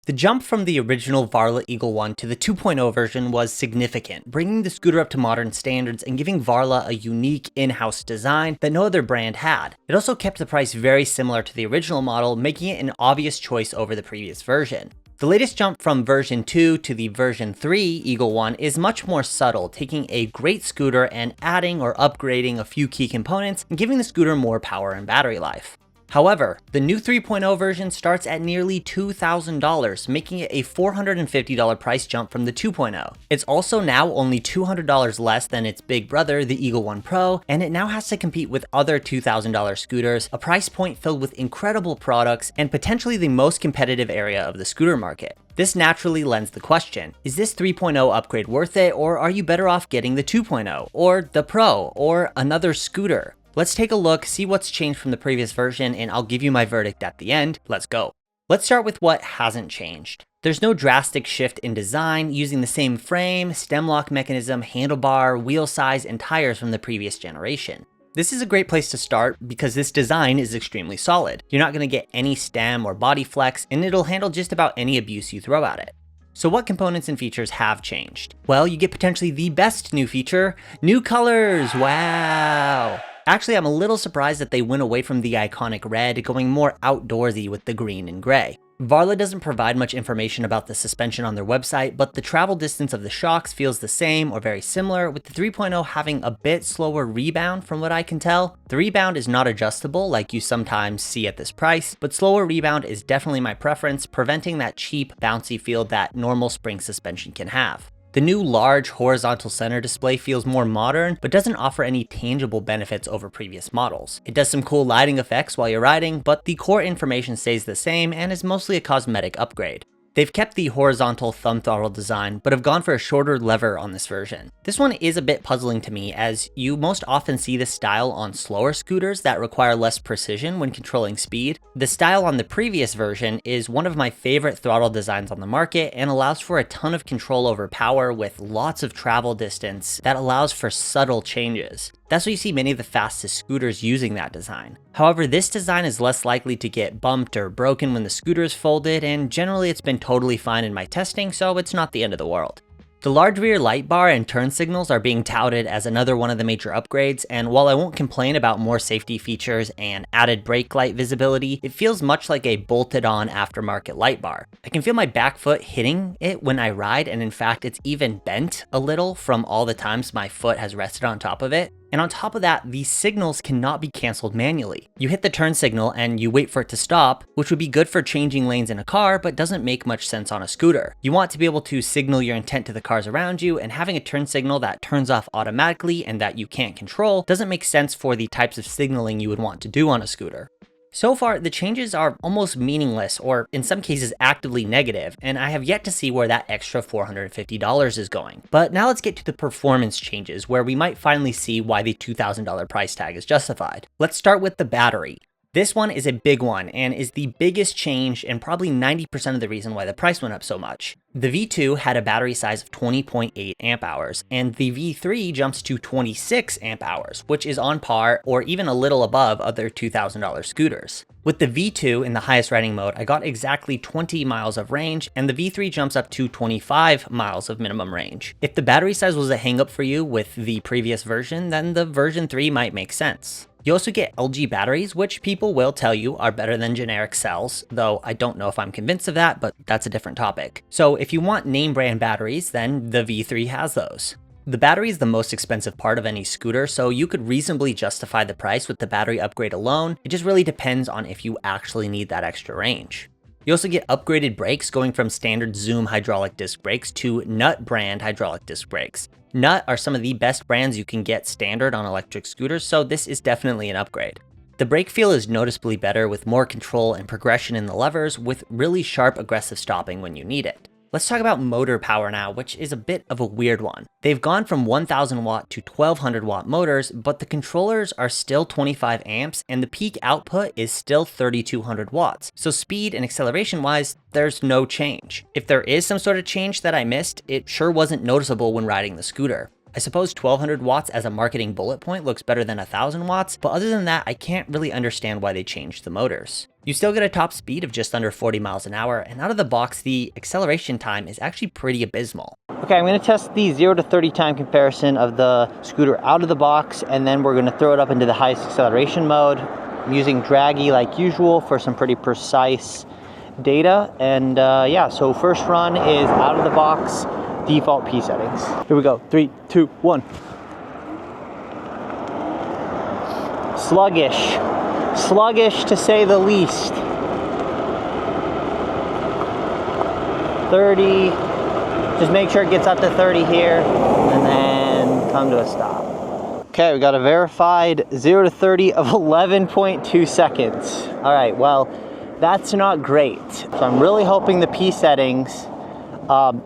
The jump from the original Varla Eagle One to the 2.0 version was significant, bringing the scooter up to modern standards and giving Varla a unique in-house design that no other brand had. It also kept the price very similar to the original model, making it an obvious choice over the previous version. The latest jump from version 2 to the version 3 Eagle One is much more subtle, taking a great scooter and adding or upgrading a few key components and giving the scooter more power and battery life. However, the new 3.0 version starts at nearly $2,000, making it a $450 price jump from the 2.0. It's also now only $200 less than its big brother, the Eagle One Pro, and it now has to compete with other $2,000 scooters, a price point filled with incredible products and potentially the most competitive area of the scooter market. This naturally lends the question, is this 3.0 upgrade worth it, or are you better off getting the 2.0, or the Pro, or another scooter? Let's take a look, see what's changed from the previous version, and I'll give you my verdict at the end. Let's go. Let's start with what hasn't changed. There's no drastic shift in design, using the same frame, stem lock mechanism, handlebar, wheel size, and tires from the previous generation. This is a great place to start because this design is extremely solid. You're not going to get any stem or body flex, and it'll handle just about any abuse you throw at it. So what components and features have changed? Well, you get potentially the best new feature, new colors, wow! Actually, I'm a little surprised that they went away from the iconic red, going more outdoorsy with the green and gray. Varla doesn't provide much information about the suspension on their website, but the travel distance of the shocks feels the same or very similar, with the 3.0 having a bit slower rebound from what I can tell. The rebound is not adjustable like you sometimes see at this price, but slower rebound is definitely my preference, preventing that cheap, bouncy feel that normal spring suspension can have. The new large horizontal center display feels more modern, but doesn't offer any tangible benefits over previous models. It does some cool lighting effects while you're riding, but the core information stays the same and is mostly a cosmetic upgrade. They've kept the horizontal thumb throttle design, but have gone for a shorter lever on this version. This one is a bit puzzling to me, as you most often see this style on slower scooters that require less precision when controlling speed. The style on the previous version is one of my favorite throttle designs on the market and allows for a ton of control over power with lots of travel distance that allows for subtle changes. That's why you see many of the fastest scooters using that design. However, this design is less likely to get bumped or broken when the scooter is folded, and generally it's been totally fine in my testing, so it's not the end of the world. The large rear light bar and turn signals are being touted as another one of the major upgrades, and while I won't complain about more safety features and added brake light visibility, it feels much like a bolted on aftermarket light bar. I can feel my back foot hitting it when I ride, and in fact it's even bent a little from all the times my foot has rested on top of it. And on top of that, these signals cannot be canceled manually. You hit the turn signal and you wait for it to stop, which would be good for changing lanes in a car, but doesn't make much sense on a scooter. You want to be able to signal your intent to the cars around you, and having a turn signal that turns off automatically and that you can't control doesn't make sense for the types of signaling you would want to do on a scooter. So far, the changes are almost meaningless, or in some cases actively negative, and I have yet to see where that extra $450 is going. But now let's get to the performance changes, where we might finally see why the $2,000 price tag is justified. Let's start with the battery. This one is a big one and is the biggest change and probably 90% of the reason why the price went up so much. The V2 had a battery size of 20.8 amp hours, and the V3 jumps to 26 amp hours, which is on par or even a little above other $2,000 scooters. With the V2 in the highest riding mode, I got exactly 20 miles of range, and the V3 jumps up to 25 miles of minimum range. If the battery size was a hangup for you with the previous version, then the version 3 might make sense. You also get LG batteries, which people will tell you are better than generic cells, though I don't know if I'm convinced of that, but that's a different topic. So if you want name brand batteries, then the V3 has those. The battery is the most expensive part of any scooter, so you could reasonably justify the price with the battery upgrade alone. It just really depends on if you actually need that extra range. You also get upgraded brakes, going from standard Zoom hydraulic disc brakes to Nut brand hydraulic disc brakes. Nut are some of the best brands you can get standard on electric scooters, so this is definitely an upgrade. The brake feel is noticeably better with more control and progression in the levers, with really sharp aggressive stopping when you need it. Let's talk about motor power now, which is a bit of a weird one. They've gone from 1000 watt to 1200 watt motors, but the controllers are still 25 amps and the peak output is still 3200 watts. So speed and acceleration wise, there's no change. If there is some sort of change that I missed, it sure wasn't noticeable when riding the scooter. I suppose 1200 watts as a marketing bullet point looks better than 1000 watts, but other than that, I can't really understand why they changed the motors. You still get a top speed of just under 40 miles an hour, and out of the box, the acceleration time is actually pretty abysmal. Okay, I'm gonna test the 0 to 30 time comparison of the scooter out of the box, and then we're gonna throw it up into the highest acceleration mode. I'm using Draggy like usual for some pretty precise data, and yeah, so first run is out of the box, default P settings. Here we go, 3, 2, 1. Sluggish to say the least. 30, just make sure it gets up to 30 here, and then come to a stop. Okay, we got a verified 0 to 30 of 11.2 seconds. All right, well, that's not great. So I'm really hoping the P settings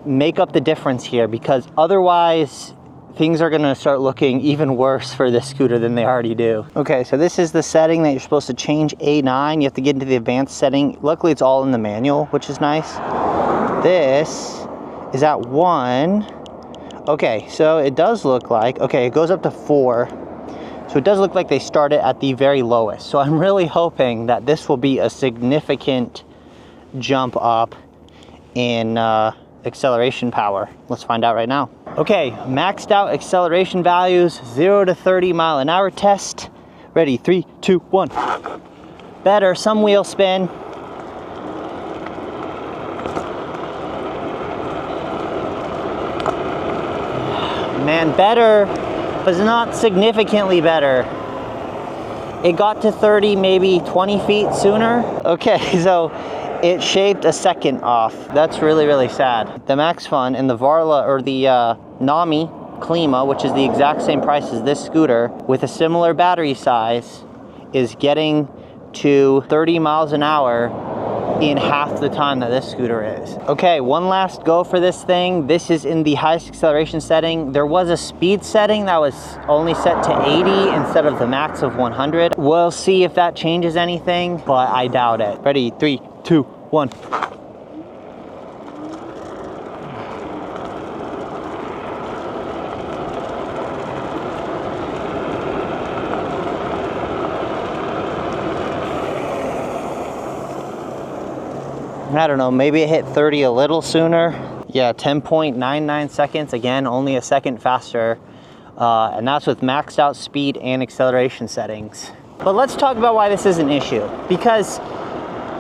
make up the difference here, because otherwise things are gonna start looking even worse for this scooter than they already do. Okay, so this is the setting that you're supposed to change, A9. You have to get into the advanced setting. Luckily it's all in the manual, which is nice. This is at 1. Okay, so it does look like, okay, it goes up to 4. So it does look like they start it at the very lowest. So I'm really hoping that this will be a significant jump up in acceleration power. Let's find out right now. Okay, maxed out acceleration values, 0 to 30 mile an hour test. Ready, 3, 2, 1. Better, some wheel spin. Man, better, but not significantly better. It got to 30, maybe 20 feet sooner. Okay, so it shaved a second off. That's really, really sad. The Max Fun and the Varla, or the Nami Klima, which is the exact same price as this scooter, with a similar battery size, is getting to 30 miles an hour in half the time that this scooter is. Okay, one last go for this thing. This is in the highest acceleration setting. There was a speed setting that was only set to 80 instead of the max of 100. We'll see if that changes anything, but I doubt it. Ready, 3, 2, 1. I don't know, maybe it hit 30 a little sooner. Yeah, 10.99 seconds, again, only a second faster. And that's with maxed out speed and acceleration settings. But let's talk about why this is an issue. Because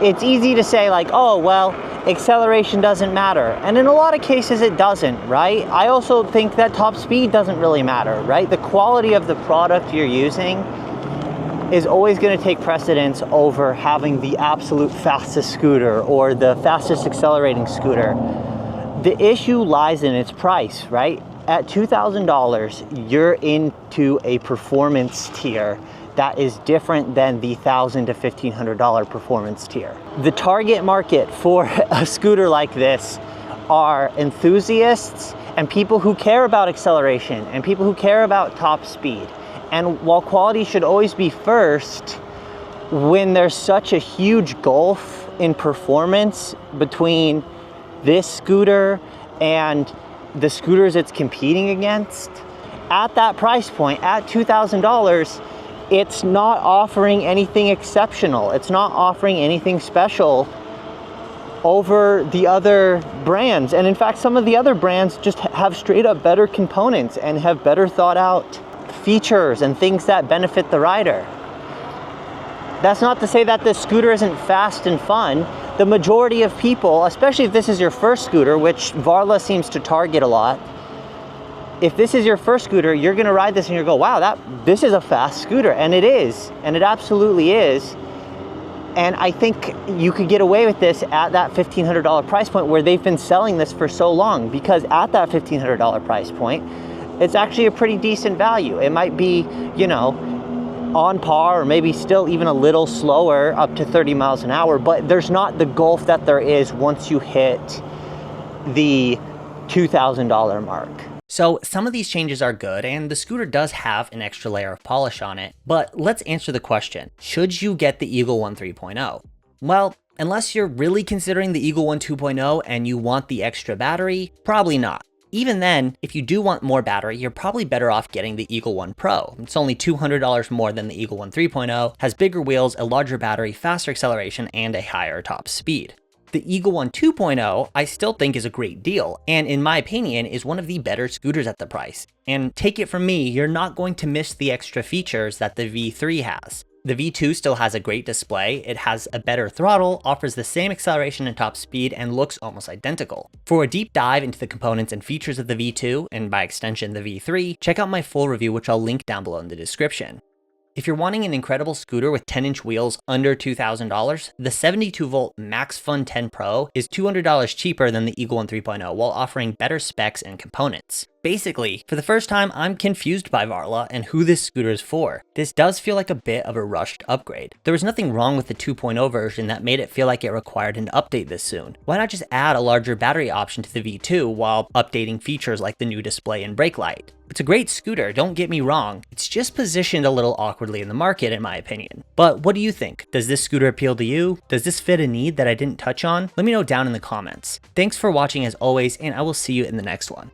it's easy to say like, oh, well, acceleration doesn't matter. And in a lot of cases it doesn't, right? I also think that top speed doesn't really matter, right? The quality of the product you're using is always going to take precedence over having the absolute fastest scooter or the fastest accelerating scooter. The issue lies in its price, right? At $2,000, you're into a performance tier that is different than the $1,000 to $1,500 performance tier. The target market for a scooter like this are enthusiasts and people who care about acceleration and people who care about top speed. And while quality should always be first, when there's such a huge gulf in performance between this scooter and the scooters it's competing against, at that price point, at $2,000, it's not offering anything exceptional. It's not offering anything special over the other brands. And in fact, some of the other brands just have straight up better components and have better thought out features and things that benefit the rider. That's not to say that this scooter isn't fast and fun. The majority of people, especially if this is your first scooter, which Varla seems to target a lot, if this is your first scooter, you're gonna ride this and you're go, wow, this is a fast scooter. And it is, and it absolutely is. And I think you could get away with this at that $1,500 price point where they've been selling this for so long, because at that $1,500 price point, it's actually a pretty decent value. It might be, you know, on par or maybe still even a little slower up to 30 miles an hour, but there's not the gulf that there is once you hit the $2,000 mark. So some of these changes are good, and the scooter does have an extra layer of polish on it, but let's answer the question, should you get the Eagle One 3.0? Well, unless you're really considering the Eagle One 2.0 and you want the extra battery, probably not. Even then, if you do want more battery, you're probably better off getting the Eagle One Pro. It's only $200 more than the Eagle One 3.0, has bigger wheels, a larger battery, faster acceleration, and a higher top speed. The Eagle One 2.0 I still think is a great deal, and in my opinion is one of the better scooters at the price. And take it from me, you're not going to miss the extra features that the V3 has. The V2 still has a great display, it has a better throttle, offers the same acceleration and top speed, and looks almost identical. For a deep dive into the components and features of the V2, and by extension the V3, check out my full review, which I'll link down below in the description. If you're wanting an incredible scooter with 10-inch wheels under $2,000, the 72-volt Max Fun 10 Pro is $200 cheaper than the Eagle One 3.0 while offering better specs and components. Basically, for the first time, I'm confused by Varla and who this scooter is for. This does feel like a bit of a rushed upgrade. There was nothing wrong with the 2.0 version that made it feel like it required an update this soon. Why not just add a larger battery option to the V2 while updating features like the new display and brake light? It's a great scooter, don't get me wrong. It's just positioned a little awkwardly in the market in my opinion. But what do you think? Does this scooter appeal to you? Does this fit a need that I didn't touch on? Let me know down in the comments. Thanks for watching as always, and I will see you in the next one.